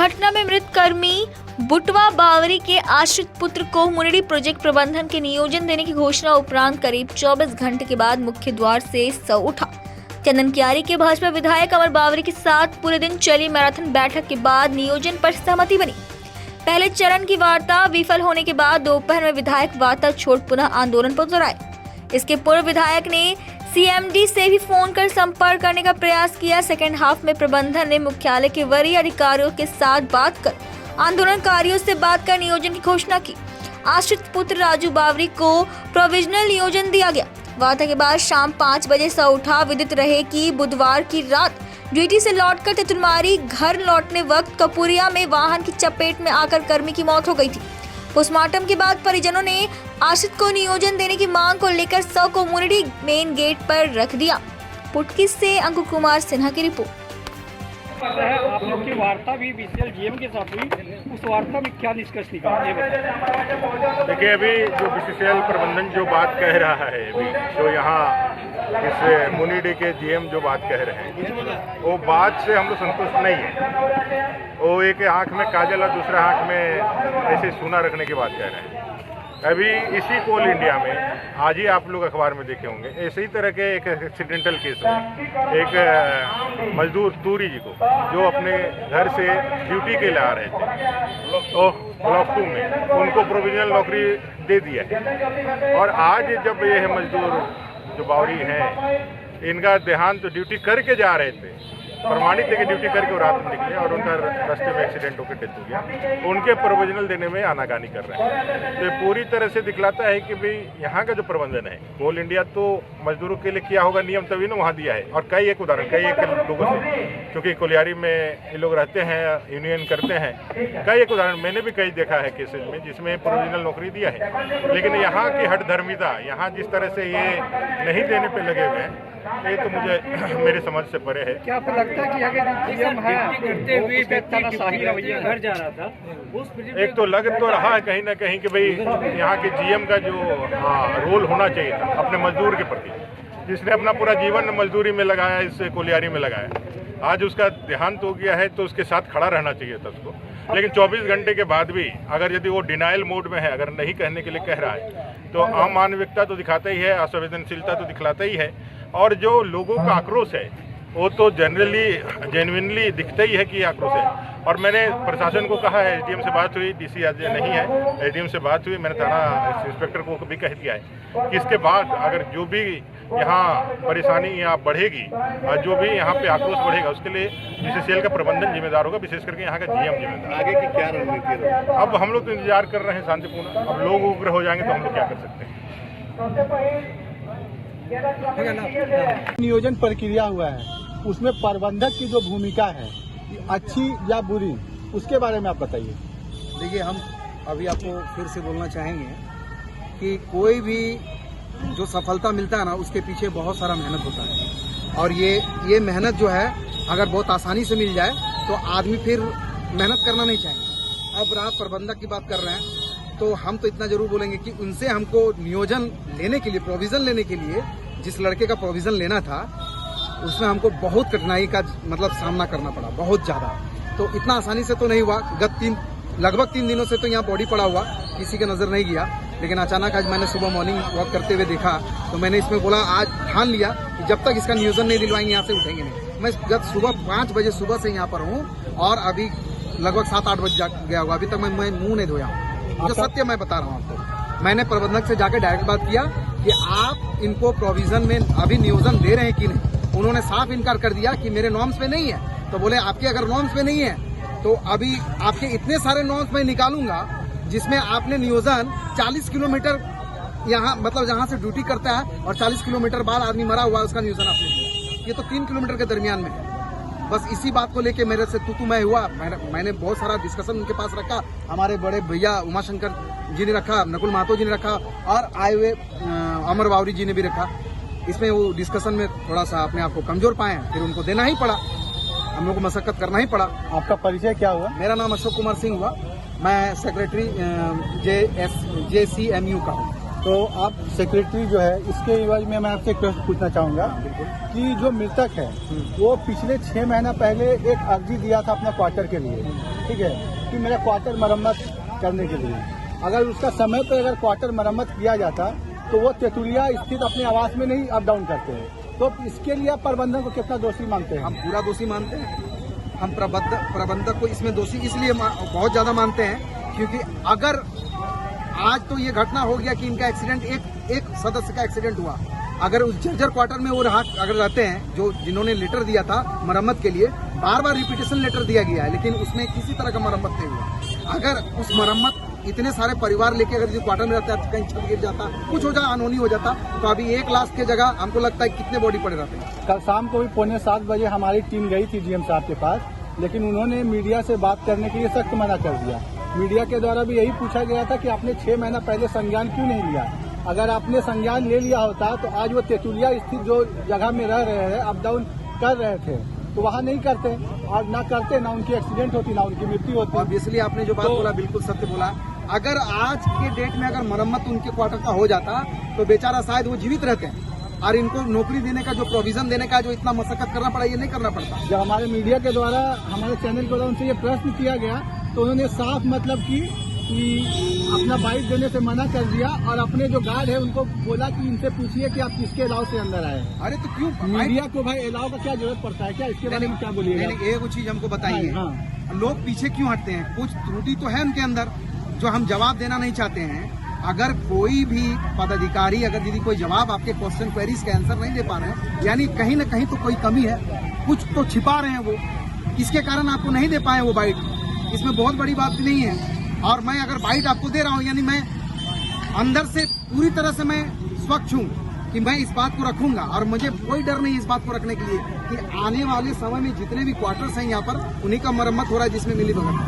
घटना में मृत कर्मी बुटवा बावरी के आश्रित पुत्र को मुनिडी प्रोजेक्ट प्रबंधन के नियोजन देने की घोषणा उपरांत करीब 24 घंटे के बाद मुख्य द्वार से सौ उठा। चंदन कियारी के भाजपा विधायक अमर बावरी के साथ पूरे दिन चली मैराथन बैठक के बाद नियोजन पर सहमति बनी। पहले चरण की वार्ता विफल होने के बाद दोपहर में विधायक वार्ता छोड़ पुनः आंदोलन पर उतर आए। इसके पूर्व विधायक ने सीएमडी से भी फोन कर संपर्क करने का प्रयास किया। सेकेंड हाफ में प्रबंधन ने मुख्यालय के वरीय अधिकारियों के साथ बात कर आंदोलनकारियों से बात कर नियोजन की घोषणा की। आश्रित पुत्र राजू बावरी को प्रोविजनल नियोजन दिया गया। वार्ता के बाद शाम 5 बजे सौ उठा। विदित रहे कि बुधवार की रात ड्यूटी से लौटकर तेतुलमारी घर लौटने वक्त कपूरिया में वाहन की चपेट में आकर कर्मी की मौत हो गई थी। पोस्टमार्टम के बाद परिजनों ने आश्रित को नियोजन देने की मांग को लेकर सौ को मुनिडी मेन गेट पर रख दिया। पुटकी से अंकुर कुमार सिन्हा की रिपोर्ट। आप लोग की वार्ता भी बीसीएल जीएम के साथ हुई, उस वार्ता में क्या निष्कर्ष निकाला? देखिए, अभी जो बीसीसीएल प्रबंधन जो बात कह रहा है, अभी जो यहाँ इस मुनिडी के जीएम जो बात कह रहे हैं, वो बात से हम लोग संतुष्ट नहीं है। वो एक आंख में काजल और दूसरा आंख में ऐसे सोना रखने की बात कह रहे हैं। अभी इसी कोल इंडिया में आज ही आप लोग अखबार में देखे होंगे, ऐसे ही तरह के एक एक्सीडेंटल केस में एक मजदूर तूरी जी को जो अपने घर से ड्यूटी के लिए आ रहे थे, तो ब्लॉक 2 में उनको प्रोविजनल नौकरी दे दिया है। और आज जब ये मजदूर जो बावरी हैं, इनका देहांत तो ड्यूटी करके जा रहे थे, प्रमाणित है कि ड्यूटी करके वो रात में निकले और उनका रास्ते में एक्सीडेंट होकर डेथ हो गया। उनके प्रोविजनल देने में आनाकानी कर रहे हैं। तो ये पूरी तरह से दिखलाता है कि भाई यहाँ का जो प्रबंधन है, कोल इंडिया तो मजदूरों के लिए किया होगा नियम, तभी ना वहाँ दिया है। और कई एक उदाहरण कई एक लोगों से, क्योंकि कोलियारी में ये लोग रहते हैं, यूनियन करते हैं, कई एक उदाहरण मैंने भी कई देखा है केसेज में जिसमें प्रोविजनल नौकरी दिया है। लेकिन यहाँ की हठधर्मिता, यहाँ जिस तरह से ये नहीं देने पर लगे हुए हैं, ये तो मुझे मेरे समझ से परे है। क्या आपको लगता है कि आगे जीएम है करते हुए घर जा रहा था? एक तो लग तो रहा है कहीं ना कहीं कि भाई यहाँ के जीएम का जो रोल होना चाहिए था अपने मजदूर के प्रति, जिसने अपना पूरा जीवन मजदूरी में लगाया, इस कोलियारी में लगाया, आज उसका देहांत हो गया है तो उसके साथ खड़ा रहना चाहिए था उसको। लेकिन 24 घंटे के बाद भी अगर यदि वो डिनाइल मोड में है, अगर नहीं कहने के लिए कह रहा है, तो अमानविकता तो दिखाता ही है, असंवेदनशीलता तो दिखलाता ही है। और जो लोगों का आक्रोश है वो तो जेन्युइनली दिखता ही है कि आक्रोश है। और मैंने प्रशासन को कहा है, एसडीएम से बात हुई, डीसी आज नहीं है, एसडीएम से बात हुई, मैंने थाना इंस्पेक्टर को भी कह दिया है कि इसके बाद अगर जो भी यहाँ परेशानी यहाँ बढ़ेगी और जो भी यहाँ पे आक्रोश बढ़ेगा, उसके लिए बीसीसीएल का प्रबंधन जिम्मेदार होगा, विशेष करके यहाँ का जीएम जिम्मेदार। आगे की क्या रणनीति है? अब हम लोग तो इंतजार कर रहे हैं शांतिपूर्ण। अब लोग उग्र हो जाएंगे तो हम लोग क्या कर सकते हैं। नियोजन प्रक्रिया हुआ है, उसमें प्रबंधक की जो भूमिका है अच्छी या बुरी, उसके बारे में आप बताइए। देखिए, हम अभी आपको फिर से बोलना चाहेंगे कि कोई भी जो सफलता मिलता है ना, उसके पीछे बहुत सारा मेहनत होता है। और ये मेहनत जो है अगर बहुत आसानी से मिल जाए तो आदमी फिर मेहनत करना नहीं चाहेंगे। अब रात प्रबंधक की बात कर रहे हैं तो हम तो इतना जरूर बोलेंगे कि उनसे हमको नियोजन लेने के लिए, प्रोविजन लेने के लिए, जिस लड़के का प्रोविजन लेना था उसमें हमको बहुत कठिनाई का सामना करना पड़ा, बहुत ज्यादा। तो इतना आसानी से तो नहीं हुआ। लगभग 3 दिनों से तो यहाँ बॉडी पड़ा हुआ, किसी के नजर नहीं गया। लेकिन अचानक आज मैंने सुबह मॉर्निंग वॉक करते हुए देखा तो मैंने इसमें बोला, आज ठान लिया कि जब तक इसका नियोजन नहीं दिलवाएंगे यहाँ से उठेंगे नहीं। मैं जब सुबह 5 बजे सुबह से यहाँ पर हूँ और अभी लगभग 7-8 बज गया होगा, अभी तक मैं मुंह नहीं धोया हूँ। जो सत्य मैं बता रहा हूँ आपको। मैंने प्रबंधक से जाकर डायरेक्ट बात किया कि आप इनको प्रोविजन में अभी नियोजन दे रहे हैं कि नहीं। उन्होंने साफ इनकार कर दिया कि मेरे नॉर्म्स में नहीं है। तो बोले, आपके अगर नॉर्म्स में नहीं है तो अभी आपके इतने सारे नॉर्म्स में निकालूंगा जिसमें आपने नियोजन 40 किलोमीटर यहाँ जहाँ से ड्यूटी करता है और 40 किलोमीटर बाद आदमी मरा हुआ है, उसका नियोजन आपने दिया। ये तो 3 किलोमीटर के दरमियान में है। बस इसी बात को लेके मेरे से तू मैं हुआ। मैंने बहुत सारा डिस्कशन उनके पास रखा, हमारे बड़े भैया उमाशंकर जी ने रखा, नकुल महतो जी ने रखा और आए हुए अमर बावरी जी ने भी रखा। इसमें वो डिस्कशन में थोड़ा सा अपने आप को कमजोर पाए, फिर उनको देना ही पड़ा, हम लोग को मशक्कत करना ही पड़ा। आपका परिचय क्या हुआ? मेरा नाम अशोक कुमार सिंह हुआ, मैं सेक्रेटरी JCMU का हूँ। तो आप सेक्रेटरी जो है, इसके एवज में मैं आपसे एक प्रश्न पूछना चाहूँगा कि जो मृतक है वो पिछले 6 महीना पहले एक अर्जी दिया था अपने क्वार्टर के लिए, ठीक है, कि मेरा क्वार्टर मरम्मत करने के लिए। अगर उसका समय पर अगर क्वार्टर मरम्मत किया जाता तो वो तेतुलिया स्थित अपने आवास में नहीं अप डाउन करते हैं। तो इसके लिए आप प्रबंधन को कितना दोषी मानते हैं? हम पूरा दोषी मानते हैं। हम प्रबंधक को इसमें दोषी इसलिए बहुत ज़्यादा मानते हैं क्योंकि अगर आज तो ये घटना हो गया कि इनका एक्सीडेंट एक सदस्य का एक्सीडेंट हुआ, अगर उस जर्जर क्वार्टर में वो अगर रहते हैं जो जिन्होंने लेटर दिया था मरम्मत के लिए, बार बार रिपीटेशन लेटर दिया गया है लेकिन उसमें किसी तरह का मरम्मत नहीं हुआ। अगर उस मरम्मत इतने सारे परिवार लेके अगर जो क्वार्टर में रहता है कहीं छत गिर जाता, कुछ हो जाए, अनहोनी हो जाता, तो अभी 1 लाख की जगह हमको लगता है कितने बॉडी पड़े रहते हैं। कल शाम को भी 6:45 बजे हमारी टीम गई थी जीएम साहब के पास, लेकिन उन्होंने मीडिया से बात करने के लिए सख्त मना कर दिया। मीडिया के द्वारा भी यही पूछा गया था कि आपने 6 महीना पहले संज्ञान क्यों नहीं लिया। अगर आपने संज्ञान ले लिया होता तो आज वो तेतुलिया स्थित जो जगह में रह रहे हैं, अप डाउन कर रहे थे, तो वहाँ नहीं करते, और ना करते ना उनकी एक्सीडेंट होती ना उनकी मृत्यु होती। ऑब्वियसली आपने जो बात बोला बिल्कुल सत्य बोला। अगर आज के डेट में अगर मरम्मत उनके क्वार्टर का हो जाता तो बेचारा शायद वो जीवित रहते हैं, और इनको नौकरी देने का जो प्रोविजन देने का जो इतना मशक्कत करना पड़ा, ये नहीं करना पड़ता। जब हमारे मीडिया के द्वारा हमारे चैनल के द्वारा उनसे ये प्रश्न किया गया तो उन्होंने साफ मतलब कि अपना बाइक देने से मना कर दिया, और अपने जो गार्ड है उनको बोला कि इनसे पूछिए कि आप किसके अलाव से अंदर आए हैं। अरे तो क्यों मीडिया को भाई अलाव का क्या जरूरत पड़ता है क्या? इसके बारे में क्या बोलिएगा? एक चीज हमको बताइए, हाँ। लोग पीछे क्यों हटते हैं? कुछ त्रुटि तो है उनके अंदर जो हम जवाब देना नहीं चाहते हैं। अगर कोई भी पदाधिकारी अगर यदि कोई जवाब आपके क्वेश्चन क्वेरीज का आंसर नहीं दे पा रहे हैं, यानी कहीं न कहीं तो कोई कमी है, कुछ तो छिपा रहे हैं वो, इसके कारण आपको नहीं दे पाए वो बाइट। इसमें बहुत बड़ी बात नहीं है। और मैं अगर बाइट आपको दे रहा हूँ यानी मैं अंदर से पूरी तरह से मैं स्वच्छ हूँ कि मैं इस बात को रखूंगा, और मुझे कोई डर नहीं इस बात को रखने के लिए कि आने वाले समय में जितने भी क्वार्टर्स हैं यहाँ पर उन्हीं का मरम्मत हो रहा है जिसमें मिली भगत है।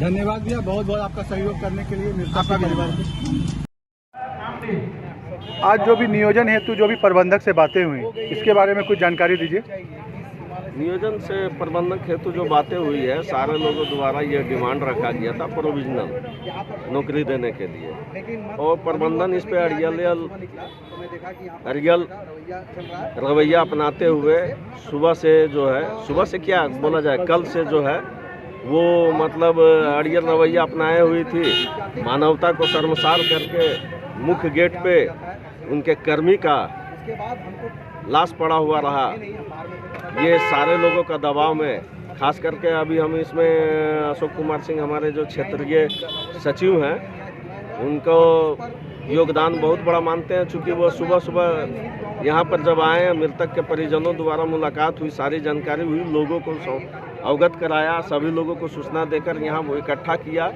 धन्यवाद भैया, बहुत बहुत आपका सहयोग करने के लिए आपका परिवार को। आज जो भी नियोजन हेतु जो भी प्रबंधक से बातें हुई, इसके बारे में कुछ जानकारी दीजिए। नियोजन से प्रबंधक हेतु जो बातें हुई है, सारे लोगों द्वारा ये डिमांड रखा गया था प्रोविजनल नौकरी देने के लिए, और प्रबंधन इस पे अड़ियल रवैया अपनाते हुए सुबह से जो है, सुबह से क्या बोला जाए, कल से जो है वो मतलब अड़ियल रवैया अपनाए हुई थी। मानवता को शर्मसार करके मुख्य गेट पे उनके कर्मी का लाश पड़ा हुआ रहा। ये सारे लोगों का दबाव में, खास करके अभी हम इसमें अशोक कुमार सिंह हमारे जो क्षेत्रीय सचिव हैं, उनको योगदान बहुत बड़ा मानते हैं, चूँकि वो सुबह सुबह यहाँ पर जब आए, मृतक के परिजनों द्वारा मुलाकात हुई, सारी जानकारी हुई, लोगों को अवगत कराया, सभी लोगों को सूचना देकर यहाँ वो इकट्ठा किया,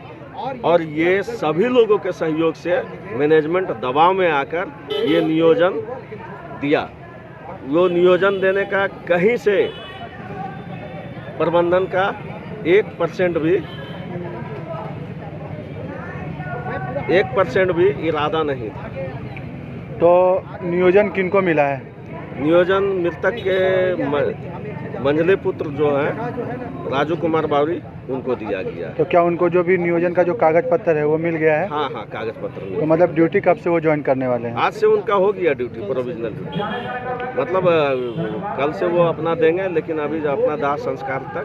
और ये सभी लोगों के सहयोग से मैनेजमेंट दबाव में आकर ये नियोजन दिया। वो नियोजन देने का कहीं से प्रबंधन का 1% भी इरादा नहीं था। तो नियोजन किनको मिला है? नियोजन मृतक के मंझले पुत्र जो हैं राजू कुमार बावरी, उनको दिया गया। तो क्या उनको जो भी नियोजन का जो कागज पत्र है वो मिल गया है? हाँ, कागज पत्र मिल। तो मतलब ड्यूटी कब से वो ज्वाइन करने वाले हैं? आज से उनका हो गया ड्यूटी, प्रोविजनल ड्यूटी, मतलब कल से वो अपना देंगे, लेकिन अभी अपना दाह संस्कार तक।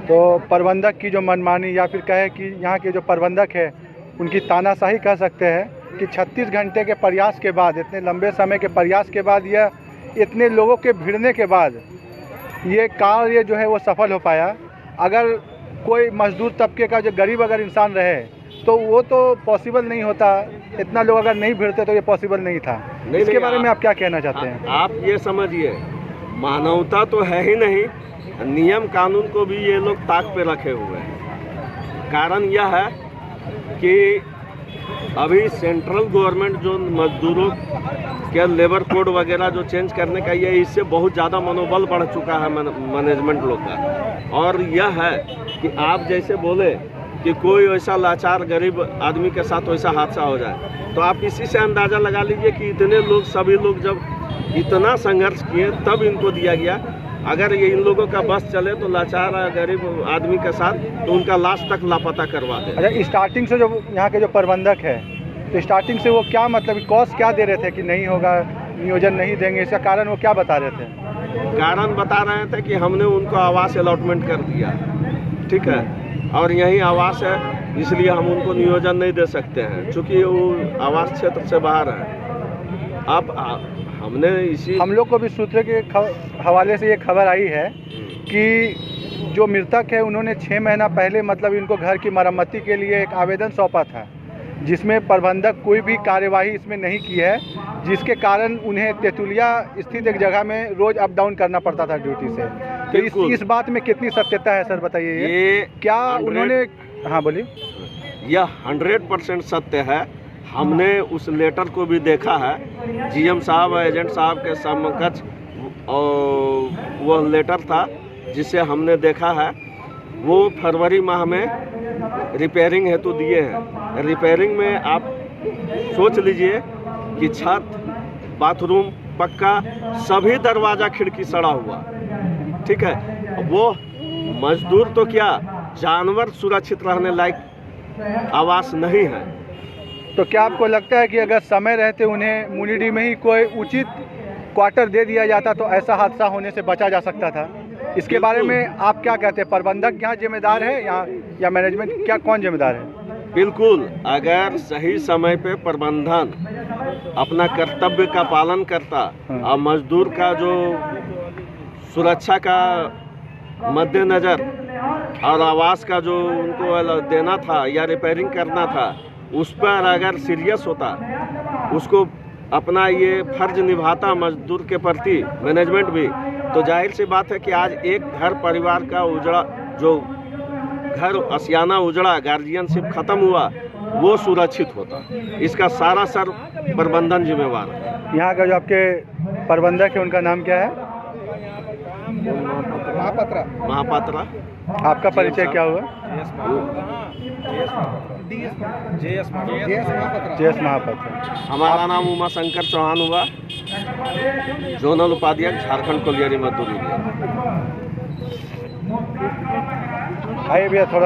तो प्रबंधक की जो मनमानी, या फिर कहे कि यहाँ के जो प्रबंधक है उनकी तानाशाही कह सकते हैं कि 36 घंटे के प्रयास के बाद, इतने लंबे समय के प्रयास के बाद, यह इतने लोगों के भिड़ने के बाद ये कार्य जो है वो सफल हो पाया। अगर कोई मजदूर तबके का जो गरीब अगर इंसान रहे तो वो तो पॉसिबल नहीं होता, इतना लोग अगर नहीं भिड़ते तो ये पॉसिबल नहीं था। इसके बारे में आप क्या कहना चाहते हैं? आप ये समझिए, मानवता तो है ही नहीं, नियम कानून को भी ये लोग ताक पे रखे हुए हैं। कारण यह है कि अभी सेंट्रल गवर्नमेंट जो मजदूरों के लेबर कोड वगैरह जो चेंज करने का, ये इससे बहुत ज़्यादा मनोबल बढ़ चुका है मैनेजमेंट लोग का। और यह है कि आप जैसे बोले कि कोई ऐसा लाचार गरीब आदमी के साथ वैसा हादसा हो जाए, तो आप इसी से अंदाज़ा लगा लीजिए कि इतने लोग, सभी लोग जब इतना संघर्ष किए तब इनको दिया गया। अगर ये इन लोगों का बस चले तो लाचार गरीब आदमी के साथ तो उनका लाश तक लापता करवा दे। अच्छा, स्टार्टिंग से जो यहाँ के जो प्रबंधक है, तो स्टार्टिंग से वो क्या मतलब कॉस्ट क्या दे रहे थे कि नहीं होगा, नियोजन नहीं देंगे, इसका कारण वो क्या बता रहे थे? कारण बता रहे थे कि हमने उनको आवास अलॉटमेंट कर दिया, ठीक है, और यहीं आवास है, इसलिए हम उनको नियोजन नहीं दे सकते हैं, चूँकि वो आवास क्षेत्र से बाहर है। अब हमने इसी हम लोग को भी सूत्र के हवाले से ये खबर आई है कि जो मृतक है उन्होंने 6 महीना पहले मतलब इनको घर की मरम्मती के लिए एक आवेदन सौंपा था, जिसमें प्रबंधक कोई भी कार्यवाही इसमें नहीं की है, जिसके कारण उन्हें तेतुलिया स्थित एक जगह में रोज अप डाउन करना पड़ता था ड्यूटी से। तो इस बात में कितनी सत्यता है सर, बताइए। ये क्या उन्होंने, हाँ बोलिए। यह 100% सत्य है। हमने उस लेटर को भी देखा है, जीएम साहब एजेंट साहब के समकक्ष और वह लेटर था जिसे हमने देखा है। वो फरवरी माह में रिपेयरिंग हेतु दिए हैं। रिपेयरिंग में आप सोच लीजिए कि छत, बाथरूम, पक्का, सभी दरवाज़ा खिड़की सड़ा हुआ, ठीक है। वो मजदूर तो क्या, जानवर सुरक्षित रहने लायक आवास नहीं है। तो क्या आपको लगता है कि अगर समय रहते उन्हें मुनिडी में ही कोई उचित क्वार्टर दे दिया जाता तो ऐसा हादसा होने से बचा जा सकता था? इसके बारे में आप क्या कहते हैं? प्रबंधक यहाँ जिम्मेदार है या मैनेजमेंट, क्या कौन जिम्मेदार है? बिल्कुल, अगर सही समय पे प्रबंधन अपना कर्तव्य का पालन करता और मजदूर का जो सुरक्षा का मद्देनज़र और आवास का जो उनको देना था या रिपेयरिंग करना था, उस पर अगर सीरियस होता, उसको अपना ये फर्ज निभाता मजदूर के प्रति मैनेजमेंट भी, तो जाहिर सी बात है कि आज एक घर परिवार का उजड़ा, जो घर असियाना उजड़ा, गार्जियनशिप खत्म हुआ, वो सुरक्षित होता। इसका सारा सर प्रबंधन जिम्मेवार है। यहाँ का जो आपके प्रबंधक है उनका नाम क्या है? महापात्रा। आपका परिचय क्या हुआ? JS महापात्रा। हमारा नाम उमा शंकर चौहान हुआ, जोनल उपाध्यक्ष, झारखंड कोलियरी मजदूर यूनियन। आइए भैया थोड़ा